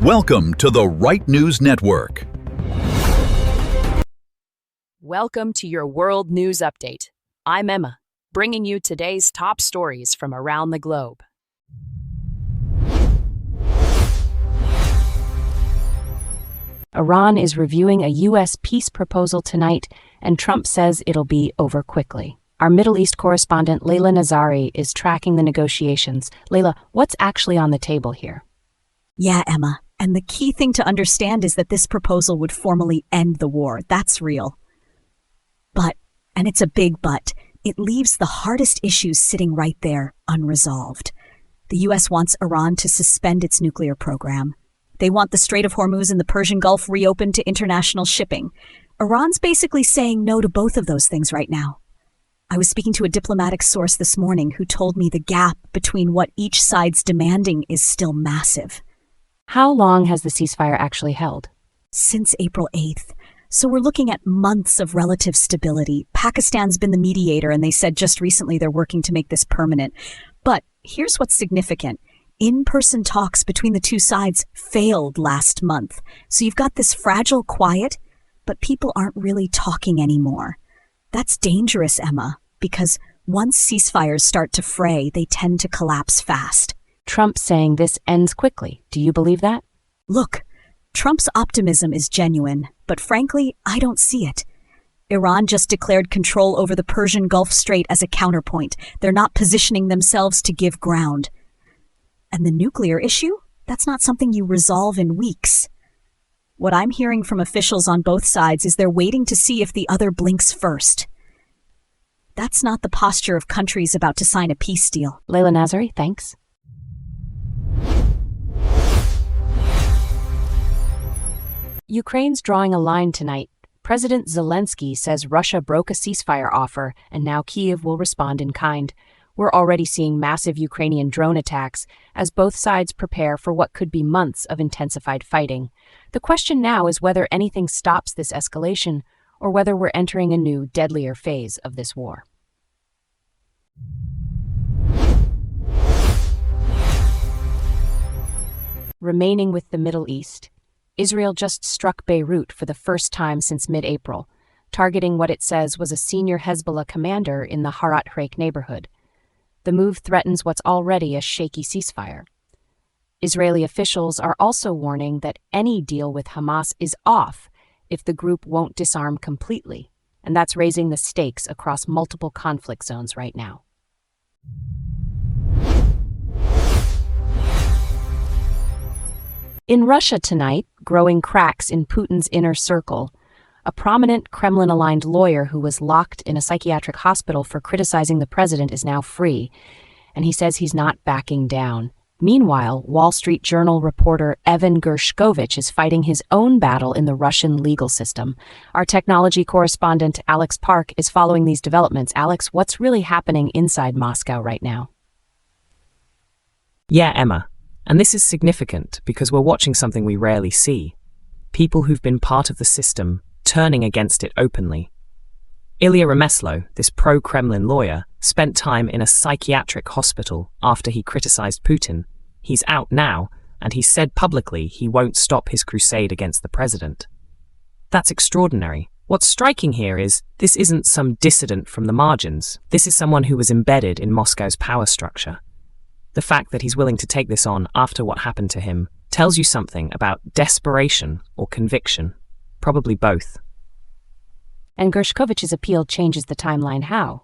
Welcome to the Right News Network. Welcome to your World News Update. I'm Emma, bringing you today's top stories from around the globe. Iran is reviewing a U.S. peace proposal tonight, and Trump says it'll be over quickly. Our Middle East correspondent Layla Nazari is tracking the negotiations. Layla, what's actually on the table here? Yeah, Emma. And the key thing to understand is that this proposal would formally end the war. That's real. But, and it's a big but, it leaves the hardest issues sitting right there, unresolved. The U.S. wants Iran to suspend its nuclear program. They want the Strait of Hormuz and the Persian Gulf reopened to international shipping. Iran's basically saying no to both of those things right now. I was speaking to a diplomatic source this morning who told me the gap between what each side's demanding is still massive. How long has the ceasefire actually held? Since April 8th. So we're looking at months of relative stability. Pakistan's been the mediator, and they said just recently they're working to make this permanent. But here's what's significant. In-person talks between the two sides failed last month. So you've got this fragile quiet, but people aren't really talking anymore. That's dangerous, Emma, because once ceasefires start to fray, they tend to collapse fast. Trump saying this ends quickly. Do you believe that? Look, Trump's optimism is genuine, but frankly, I don't see it. Iran just declared control over the Persian Gulf Strait as a counterpoint. They're not positioning themselves to give ground. And the nuclear issue? That's not something you resolve in weeks. What I'm hearing from officials on both sides is they're waiting to see if the other blinks first. That's not the posture of countries about to sign a peace deal. Layla Nazari, thanks. Ukraine's drawing a line tonight. President Zelensky says Russia broke a ceasefire offer, and now Kyiv will respond in kind. We're already seeing massive Ukrainian drone attacks as both sides prepare for what could be months of intensified fighting. The question now is whether anything stops this escalation or whether we're entering a new, deadlier phase of this war. Remaining with the Middle East, Israel just struck Beirut for the first time since mid-April, targeting what it says was a senior Hezbollah commander in the Harat Hreik neighborhood. The move threatens what's already a shaky ceasefire. Israeli officials are also warning that any deal with Hamas is off if the group won't disarm completely, and that's raising the stakes across multiple conflict zones right now. In Russia tonight, growing cracks in Putin's inner circle. A prominent Kremlin-aligned lawyer who was locked in a psychiatric hospital for criticizing the president is now free, and he says he's not backing down. Meanwhile, Wall Street Journal reporter Evan Gershkovich is fighting his own battle in the Russian legal system. Our technology correspondent Alex Park is following these developments. Alex, what's really happening inside Moscow right now? Yeah, Emma. And this is significant because we're watching something we rarely see. People who've been part of the system turning against it openly. Ilya Remeslo, this pro-Kremlin lawyer, spent time in a psychiatric hospital after he criticized Putin. He's out now, and he's said publicly he won't stop his crusade against the president. That's extraordinary. What's striking here is this isn't some dissident from the margins. This is someone who was embedded in Moscow's power structure. The fact that he's willing to take this on after what happened to him tells you something about desperation or conviction. Probably both. And Gershkovich's appeal changes the timeline how?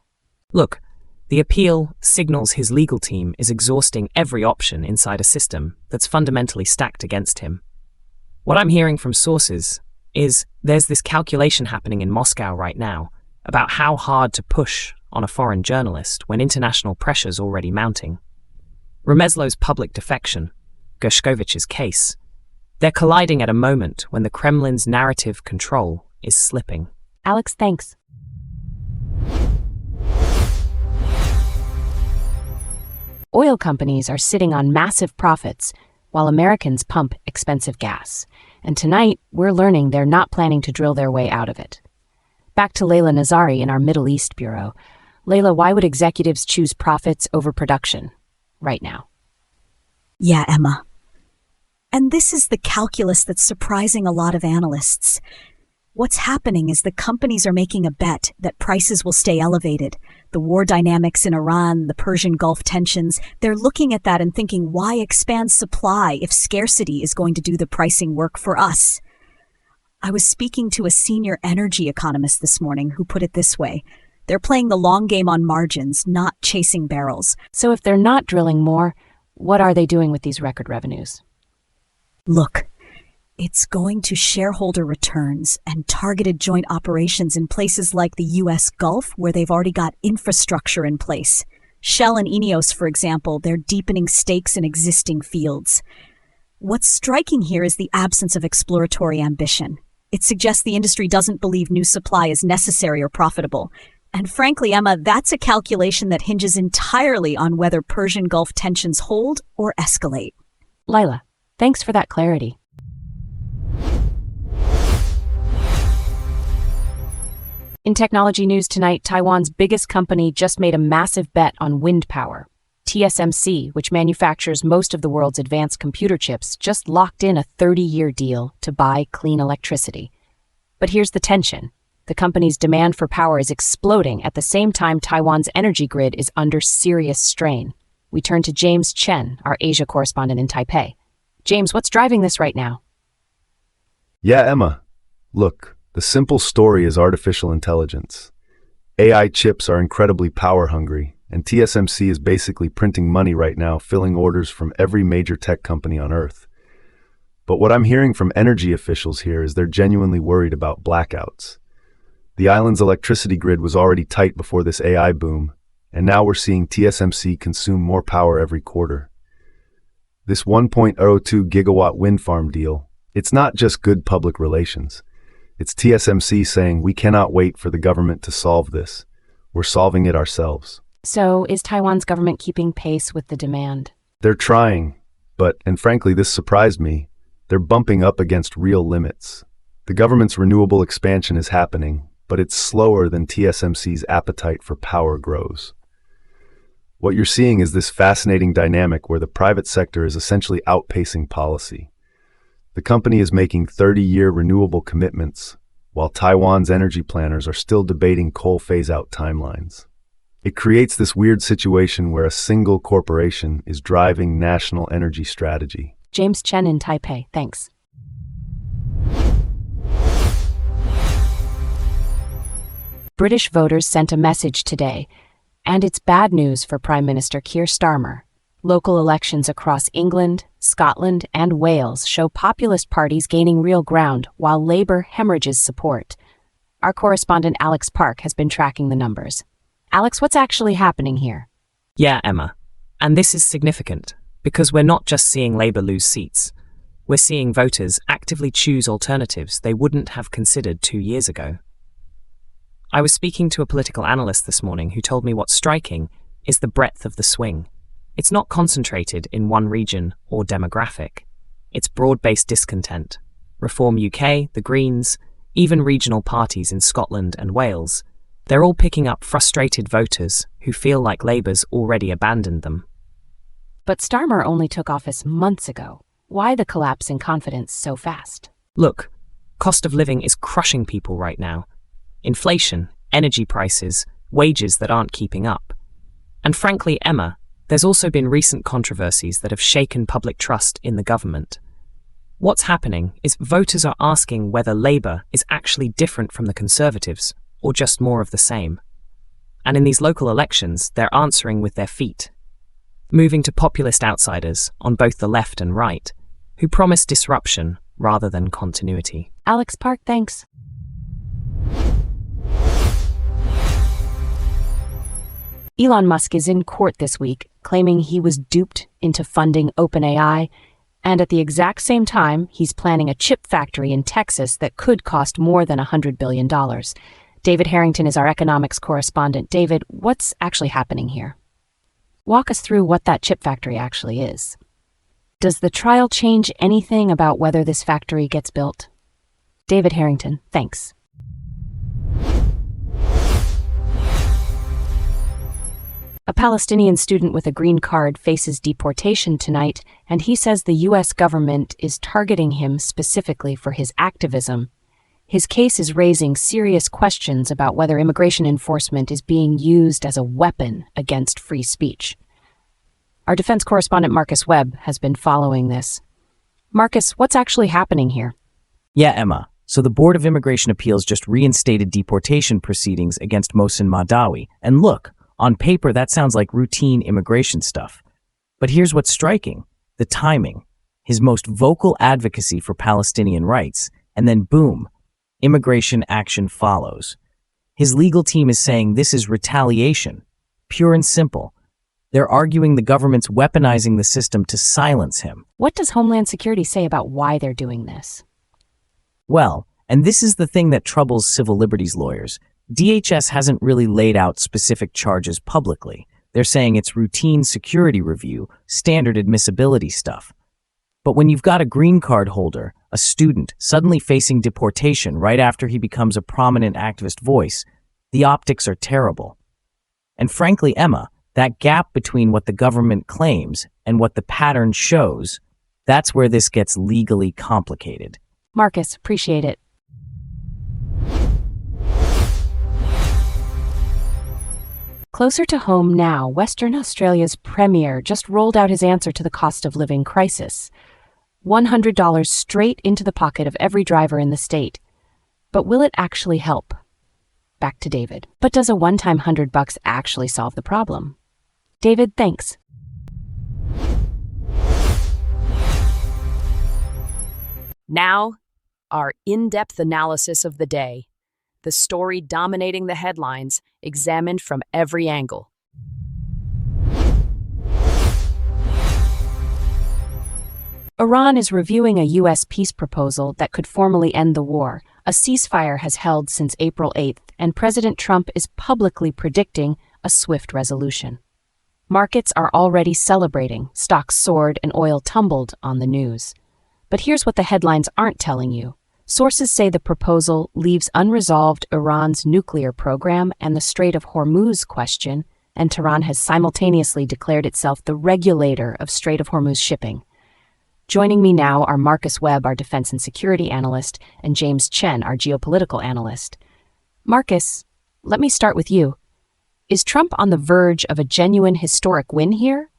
Look, the appeal signals his legal team is exhausting every option inside a system that's fundamentally stacked against him. What I'm hearing from sources is there's this calculation happening in Moscow right now about how hard to push on a foreign journalist when international pressure's already mounting. Remeslo's public defection, Gershkovich's case, they're colliding at a moment when the Kremlin's narrative control is slipping. Alex, thanks. Oil companies are sitting on massive profits while Americans pump expensive gas. And tonight, we're learning they're not planning to drill their way out of it. Back to Layla Nazari in our Middle East Bureau. Layla, why would executives choose profits over production right now? Yeah, Emma. And this is the calculus that's surprising a lot of analysts. What's happening is the companies are making a bet that prices will stay elevated. The war dynamics in Iran, the Persian Gulf tensions, they're looking at that and thinking, why expand supply if scarcity is going to do the pricing work for us? I was speaking to a senior energy economist this morning who put it this way. They're playing the long game on margins, not chasing barrels. So if they're not drilling more, what are they doing with these record revenues? Look, it's going to shareholder returns and targeted joint operations in places like the U.S. Gulf, where they've already got infrastructure in place. Shell and Ineos, for example, they're deepening stakes in existing fields. What's striking here is the absence of exploratory ambition. It suggests the industry doesn't believe new supply is necessary or profitable. And frankly, Emma, that's a calculation that hinges entirely on whether Persian Gulf tensions hold or escalate. Lila, thanks for that clarity. In technology news tonight, Taiwan's biggest company just made a massive bet on wind power. TSMC, which manufactures most of the world's advanced computer chips, just locked in a 30-year deal to buy clean electricity. But here's the tension. The company's demand for power is exploding at the same time Taiwan's energy grid is under serious strain. We turn to James Chen, our Asia correspondent in Taipei. James, what's driving this right now? Yeah, Emma. Look, the simple story is artificial intelligence. AI chips are incredibly power-hungry, and TSMC is basically printing money right now, filling orders from every major tech company on Earth. But what I'm hearing from energy officials here is they're genuinely worried about blackouts. The island's electricity grid was already tight before this AI boom, and now we're seeing TSMC consume more power every quarter. This 1.02 gigawatt wind farm deal, it's not just good public relations. It's TSMC saying we cannot wait for the government to solve this. We're solving it ourselves. So is Taiwan's government keeping pace with the demand? They're trying, but, and frankly this surprised me, they're bumping up against real limits. The government's renewable expansion is happening, but it's slower than TSMC's appetite for power grows. What you're seeing is this fascinating dynamic where the private sector is essentially outpacing policy. The company is making 30-year renewable commitments, while Taiwan's energy planners are still debating coal phase-out timelines. It creates this weird situation where a single corporation is driving national energy strategy. James Chen in Taipei, thanks. British voters sent a message today, and it's bad news for Prime Minister Keir Starmer. Local elections across England, Scotland, and Wales show populist parties gaining real ground while Labour hemorrhages support. Our correspondent Alex Park has been tracking the numbers. Alex, what's actually happening here? Yeah, Emma. And this is significant, because we're not just seeing Labour lose seats. We're seeing voters actively choose alternatives they wouldn't have considered 2 years ago. I was speaking to a political analyst this morning who told me what's striking is the breadth of the swing. It's not concentrated in one region or demographic. It's broad-based discontent. Reform UK, the Greens, even regional parties in Scotland and Wales, they're all picking up frustrated voters who feel like Labour's already abandoned them. But Starmer only took office months ago. Why the collapse in confidence so fast? Look, cost of living is crushing people right now. Inflation, energy prices, wages that aren't keeping up. And frankly, Emma, there's also been recent controversies that have shaken public trust in the government. What's happening is voters are asking whether Labour is actually different from the Conservatives or just more of the same. And in these local elections, they're answering with their feet, moving to populist outsiders on both the left and right, who promise disruption rather than continuity. Alex Park, thanks. Elon Musk is in court this week, claiming he was duped into funding OpenAI, and at the exact same time, he's planning a chip factory in Texas that could cost more than $100 billion. David Harrington is our economics correspondent. David, what's actually happening here? Walk us through what that chip factory actually is. Does the trial change anything about whether this factory gets built? David Harrington, thanks. A Palestinian student with a green card faces deportation tonight, and he says the U.S. government is targeting him specifically for his activism. His case is raising serious questions about whether immigration enforcement is being used as a weapon against free speech. Our defense correspondent Marcus Webb has been following this. Marcus, what's actually happening here? Yeah, Emma. So the Board of Immigration Appeals just reinstated deportation proceedings against Mohsen Mahdawi. And look, on paper that sounds like routine immigration stuff. But here's what's striking: the timing. His most vocal advocacy for Palestinian rights, and then boom, immigration action follows. His legal team is saying this is retaliation, pure and simple. They're arguing the government's weaponizing the system to silence him. What does Homeland Security say about why they're doing this? Well, and this is the thing that troubles civil liberties lawyers. DHS hasn't really laid out specific charges publicly. They're saying it's routine security review, standard admissibility stuff. But when you've got a green card holder, a student, suddenly facing deportation right after he becomes a prominent activist voice, the optics are terrible. And frankly, Emma, that gap between what the government claims and what the pattern shows, that's where this gets legally complicated. Marcus, appreciate it. Closer to home now, Western Australia's Premier just rolled out his answer to the cost of living crisis. $100 straight into the pocket of every driver in the state. But will it actually help? Back to David. But does a one-time $100 actually solve the problem? David, thanks. Now, our in-depth analysis of the day. The story dominating the headlines, examined from every angle. Iran is reviewing a U.S. peace proposal that could formally end the war. A ceasefire has held since April 8th, and President Trump is publicly predicting a swift resolution. Markets are already celebrating. Stocks soared and oil tumbled on the news. But here's what the headlines aren't telling you. Sources say the proposal leaves unresolved Iran's nuclear program and the Strait of Hormuz question, and Tehran has simultaneously declared itself the regulator of Strait of Hormuz shipping. Joining me now are Marcus Webb, our defense and security analyst, and James Chen, our geopolitical analyst. Marcus, let me start with you. Is Trump on the verge of a genuine historic win here?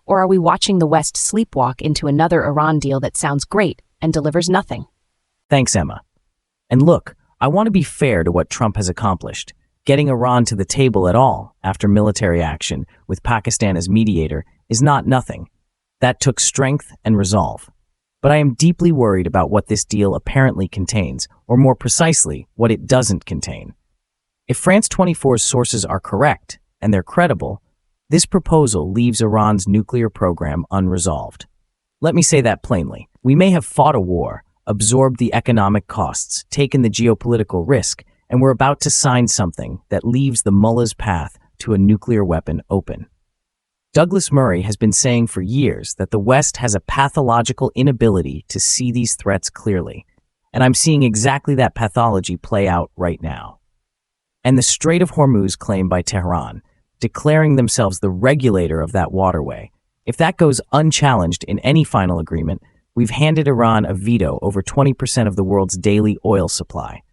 Or are we watching the West sleepwalk into another Iran deal that sounds great and delivers nothing? Thanks, Emma. And look, I want to be fair to what Trump has accomplished. Getting Iran to the table at all after military action with Pakistan as mediator is not nothing. That took strength and resolve. But I am deeply worried about what this deal apparently contains, or more precisely, what it doesn't contain. If France 24's sources are correct, and they're credible, this proposal leaves Iran's nuclear program unresolved. Let me say that plainly. We may have fought a war, absorbed the economic costs, taken the geopolitical risk, and we're about to sign something that leaves the mullah's path to a nuclear weapon open. Douglas Murray has been saying for years that the West has a pathological inability to see these threats clearly, and I'm seeing exactly that pathology play out right now. And the Strait of Hormuz claim by Tehran, declaring themselves the regulator of that waterway. If that goes unchallenged in any final agreement, we've handed Iran a veto over 20% of the world's daily oil supply.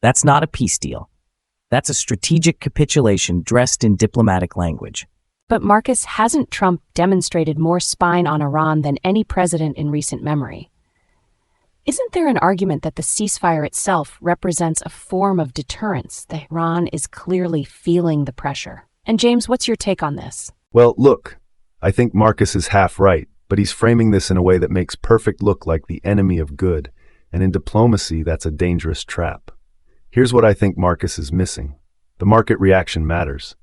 That's not a peace deal. That's a strategic capitulation dressed in diplomatic language. But Marcus, hasn't Trump demonstrated more spine on Iran than any president in recent memory? Isn't there an argument that the ceasefire itself represents a form of deterrence, that Iran is clearly feeling the pressure? And James, what's your take on this? Well, look, I think Marcus is half right, but he's framing this in a way that makes perfect look like the enemy of good, and in diplomacy, that's a dangerous trap. Here's what I think Marcus is missing. The market reaction matters.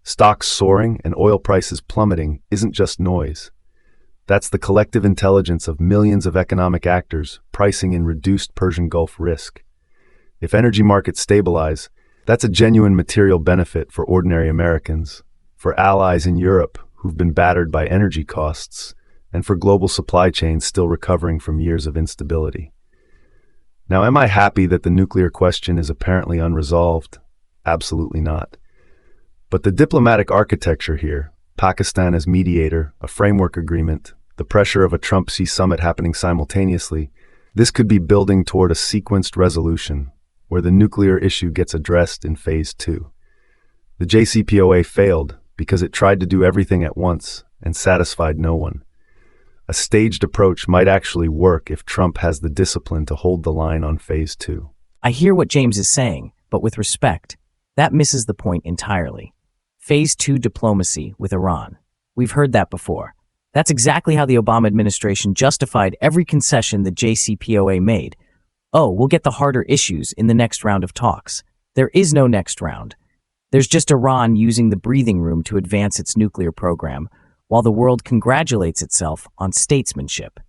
Stocks soaring and oil prices plummeting isn't just noise. That's the collective intelligence of millions of economic actors pricing in reduced Persian Gulf risk. If energy markets stabilize, that's a genuine material benefit for ordinary Americans, for allies in Europe who've been battered by energy costs, and for global supply chains still recovering from years of instability. Now, am I happy that the nuclear question is apparently unresolved? Absolutely not. But the diplomatic architecture here, Pakistan as mediator, a framework agreement, the pressure of a Trump-Xi summit happening simultaneously, this could be building toward a sequenced resolution where the nuclear issue gets addressed in phase 2. The JCPOA failed because it tried to do everything at once and satisfied no one. A staged approach might actually work if Trump has the discipline to hold the line on phase 2. I hear what James is saying, but with respect, that misses the point entirely. Phase 2 diplomacy with Iran. We've heard that before. That's exactly how the Obama administration justified every concession the JCPOA made. Oh, we'll get the harder issues in the next round of talks. There is no next round. There's just Iran using the breathing room to advance its nuclear program, while the world congratulates itself on statesmanship.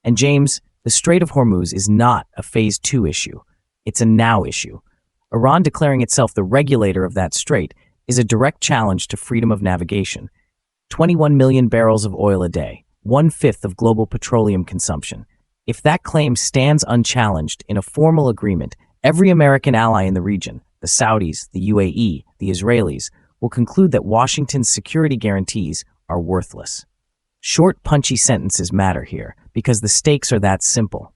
And James, the Strait of Hormuz is not a phase 2 issue. It's a now issue. Iran declaring itself the regulator of that strait is a direct challenge to freedom of navigation. 21 million barrels of oil a day, 1/5 of global petroleum consumption. If that claim stands unchallenged in a formal agreement, every American ally in the region, the Saudis, the UAE, the Israelis, will conclude that Washington's security guarantees are worthless. Short, punchy sentences matter here because the stakes are that simple.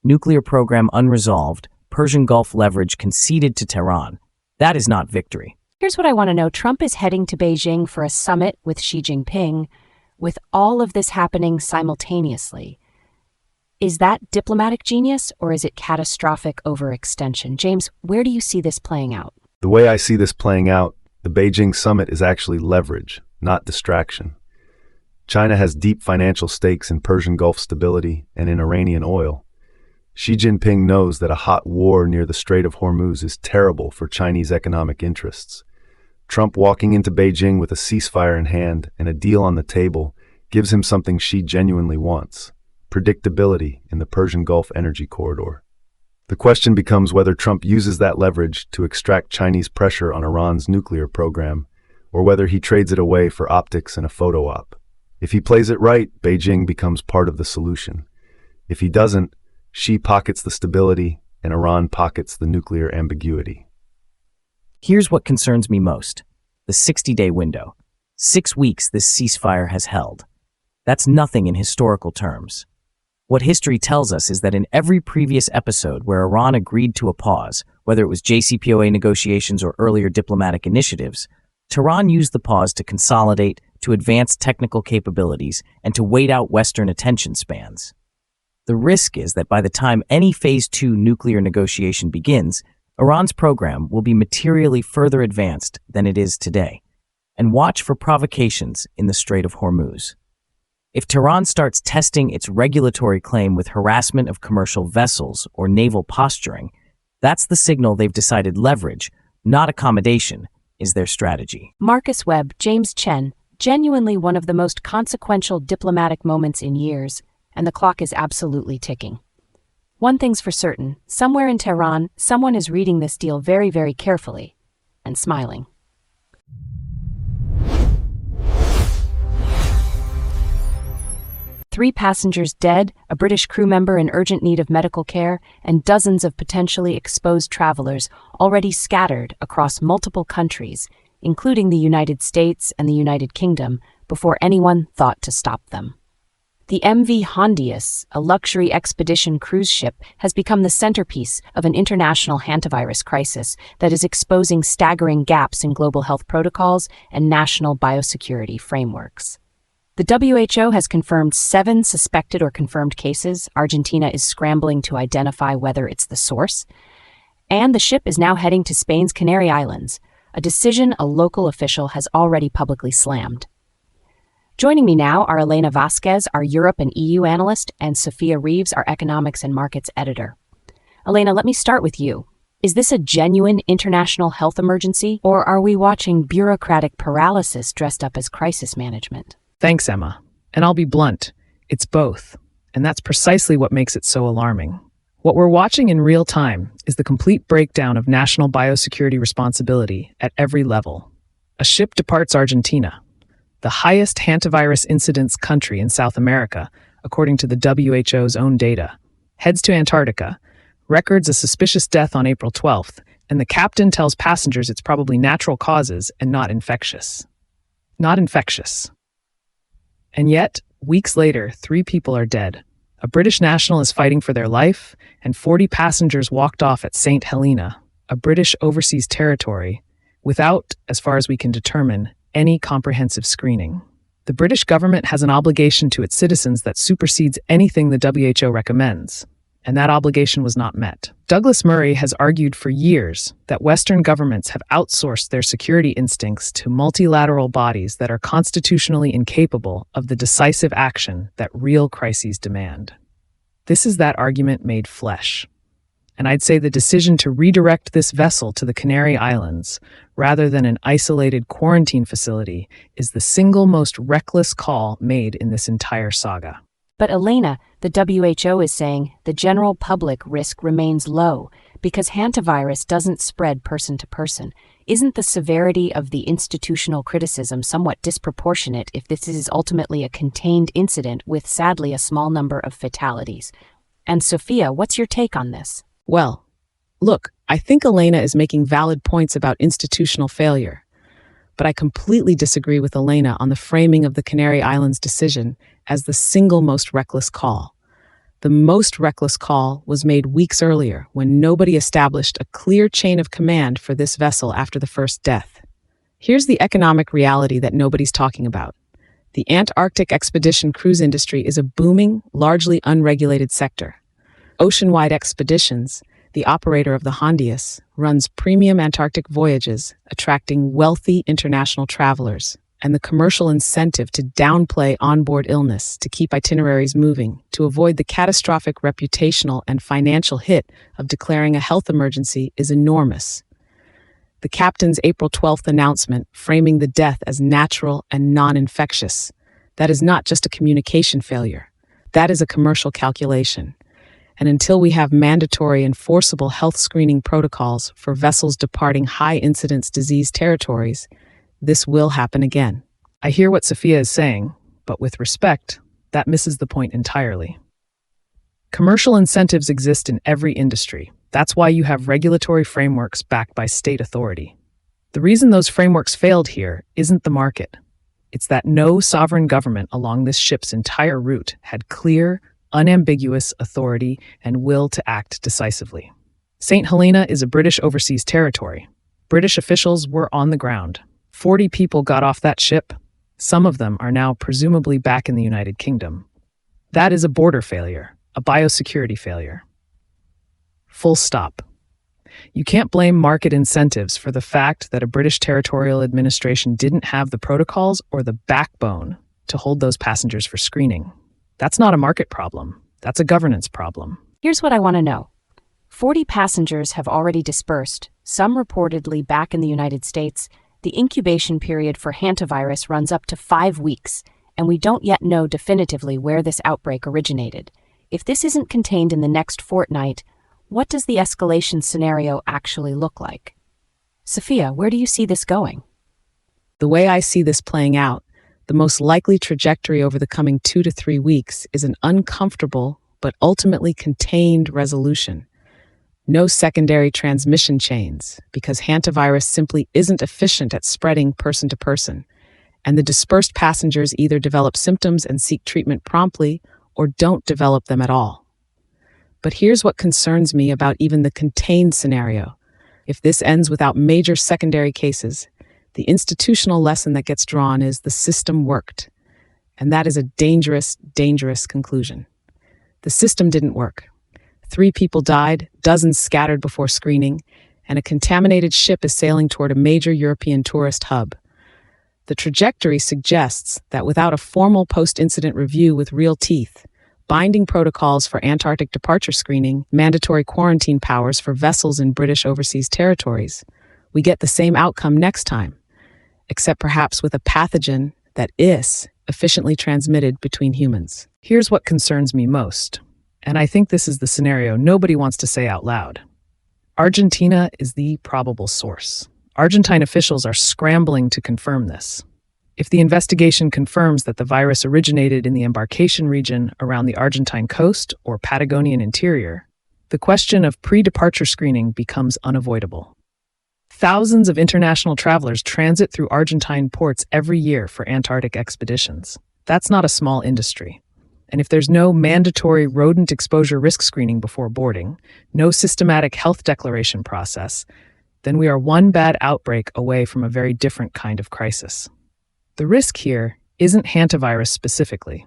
Nuclear program unresolved, Persian Gulf leverage conceded to Tehran. That is not victory. Here's what I want to know. Trump is heading to Beijing for a summit with Xi Jinping, with all of this happening simultaneously. Is that diplomatic genius or is it catastrophic overextension? James, where do you see this playing out? The way I see this playing out, the Beijing summit is actually leverage, not distraction. China has deep financial stakes in Persian Gulf stability and in Iranian oil. Xi Jinping knows that a hot war near the Strait of Hormuz is terrible for Chinese economic interests. Trump walking into Beijing with a ceasefire in hand and a deal on the table gives him something Xi genuinely wants: predictability in the Persian Gulf energy corridor. The question becomes whether Trump uses that leverage to extract Chinese pressure on Iran's nuclear program, or whether he trades it away for optics and a photo op. If he plays it right, Beijing becomes part of the solution. If he doesn't, Xi pockets the stability and Iran pockets the nuclear ambiguity. Here's what concerns me most: the 60-day window. 6 weeks this ceasefire has held. That's nothing in historical terms. What history tells us is that in every previous episode where Iran agreed to a pause, whether it was JCPOA negotiations or earlier diplomatic initiatives, Tehran used the pause to consolidate, to advance technical capabilities, and to wait out Western attention spans. The risk is that by the time any Phase 2 nuclear negotiation begins, Iran's program will be materially further advanced than it is today. And watch for provocations in the Strait of Hormuz. If Tehran starts testing its regulatory claim with harassment of commercial vessels or naval posturing, that's the signal they've decided leverage, not accommodation, is their strategy. Marcus Webb, James Chen, genuinely one of the most consequential diplomatic moments in years, and the clock is absolutely ticking. One thing's for certain, somewhere in Tehran, someone is reading this deal very, very carefully and smiling. Three passengers dead, a British crew member in urgent need of medical care, and dozens of potentially exposed travelers already scattered across multiple countries, including the United States and the United Kingdom, before anyone thought to stop them. The MV Hondius, a luxury expedition cruise ship, has become the centerpiece of an international hantavirus crisis that is exposing staggering gaps in global health protocols and national biosecurity frameworks. The WHO has confirmed 7 suspected or confirmed cases. Argentina is scrambling to identify whether it's the source. And the ship is now heading to Spain's Canary Islands, a decision a local official has already publicly slammed. Joining me now are Elena Vasquez, our Europe and EU analyst, and Sophia Reeves, our economics and markets editor. Elena, let me start with you. Is this a genuine international health emergency, or are we watching bureaucratic paralysis dressed up as crisis management? Thanks, Emma. And I'll be blunt. It's both. And that's precisely what makes it so alarming. What we're watching in real time is the complete breakdown of national biosecurity responsibility at every level. A ship departs Argentina, the highest hantavirus incidence country in South America, according to the WHO's own data, heads to Antarctica, records a suspicious death on April 12th, and the captain tells passengers it's probably natural causes and not infectious. Not infectious. And yet, weeks later, 3 people are dead. A British national is fighting for their life, and 40 passengers walked off at St. Helena, a British overseas territory, without, as far as we can determine, any comprehensive screening. The British government has an obligation to its citizens that supersedes anything the WHO recommends, and that obligation was not met. Douglas Murray has argued for years that Western governments have outsourced their security instincts to multilateral bodies that are constitutionally incapable of the decisive action that real crises demand. This is that argument made flesh. And I'd say the decision to redirect this vessel to the Canary Islands, rather than an isolated quarantine facility, is the single most reckless call made in this entire saga. But Elena, the WHO is saying the general public risk remains low because hantavirus doesn't spread person to person. Isn't the severity of the institutional criticism somewhat disproportionate if this is ultimately a contained incident with, sadly, a small number of fatalities? And Sophia, what's your take on this? Well, look, I think Elena is making valid points about institutional failure. But I completely disagree with Elena on the framing of the Canary Islands decision as the single most reckless call. The most reckless call was made weeks earlier when nobody established a clear chain of command for this vessel after the first death. Here's the economic reality that nobody's talking about. The Antarctic expedition cruise industry is a booming, largely unregulated sector. Ocean-wide Expeditions, the operator of the Hondius, runs premium Antarctic voyages, attracting wealthy international travelers, and the commercial incentive to downplay onboard illness to keep itineraries moving, to avoid the catastrophic reputational and financial hit of declaring a health emergency, is enormous. The captain's April 12th announcement, framing the death as natural and non-infectious, that is not just a communication failure. That is a commercial calculation. And until we have mandatory enforceable health screening protocols for vessels departing high-incidence disease territories, this will happen again. I hear what Sophia is saying, but with respect, that misses the point entirely. Commercial incentives exist in every industry. That's why you have regulatory frameworks backed by state authority. The reason those frameworks failed here isn't the market. It's that no sovereign government along this ship's entire route had clear, unambiguous authority and will to act decisively. St. Helena is a British overseas territory. British officials were on the ground. 40 people got off that ship. Some of them are now presumably back in the United Kingdom. That is a border failure, a biosecurity failure. Full stop. You can't blame market incentives for the fact that a British territorial administration didn't have the protocols or the backbone to hold those passengers for screening. That's not a market problem. That's a governance problem. Here's what I want to know. 40 passengers have already dispersed, some reportedly back in the United States. The incubation period for hantavirus runs up to 5 weeks, and we don't yet know definitively where this outbreak originated. If this isn't contained in the next fortnight, what does the escalation scenario actually look like? Sophia, where do you see this going? The way I see this playing out, the most likely trajectory over the coming 2 to 3 weeks is an uncomfortable but ultimately contained resolution. No secondary transmission chains, because hantavirus simply isn't efficient at spreading person to person, and the dispersed passengers either develop symptoms and seek treatment promptly or don't develop them at all. But here's what concerns me about even the contained scenario. If this ends without major secondary cases, the institutional lesson that gets drawn is the system worked. And that is a dangerous, dangerous conclusion. The system didn't work. 3 people died, dozens scattered before screening, and a contaminated ship is sailing toward a major European tourist hub. The trajectory suggests that without a formal post-incident review with real teeth, binding protocols for Antarctic departure screening, mandatory quarantine powers for vessels in British overseas territories, we get the same outcome next time, except perhaps with a pathogen that is efficiently transmitted between humans. Here's what concerns me most, and I think this is the scenario nobody wants to say out loud. Argentina is the probable source. Argentine officials are scrambling to confirm this. If the investigation confirms that the virus originated in the embarkation region around the Argentine coast or Patagonian interior, the question of pre-departure screening becomes unavoidable. Thousands of international travelers transit through Argentine ports every year for Antarctic expeditions. That's not a small industry. And if there's no mandatory rodent exposure risk screening before boarding, no systematic health declaration process, then we are one bad outbreak away from a very different kind of crisis. The risk here isn't hantavirus specifically.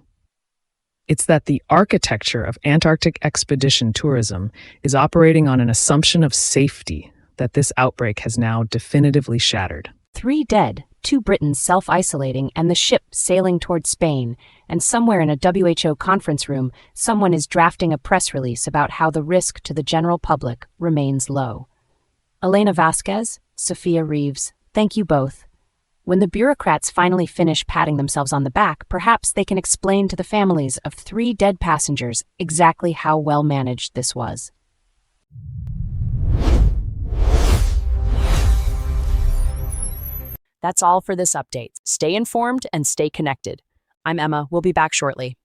It's that the architecture of Antarctic expedition tourism is operating on an assumption of safety that this outbreak has now definitively shattered. 3 dead, 2 Britons self-isolating, and the ship sailing toward Spain, and somewhere in a WHO conference room, someone is drafting a press release about how the risk to the general public remains low. Elena Vasquez, Sophia Reeves, thank you both. When the bureaucrats finally finish patting themselves on the back, perhaps they can explain to the families of 3 dead passengers exactly how well managed this was. That's all for this update. Stay informed and stay connected. I'm Emma. We'll be back shortly.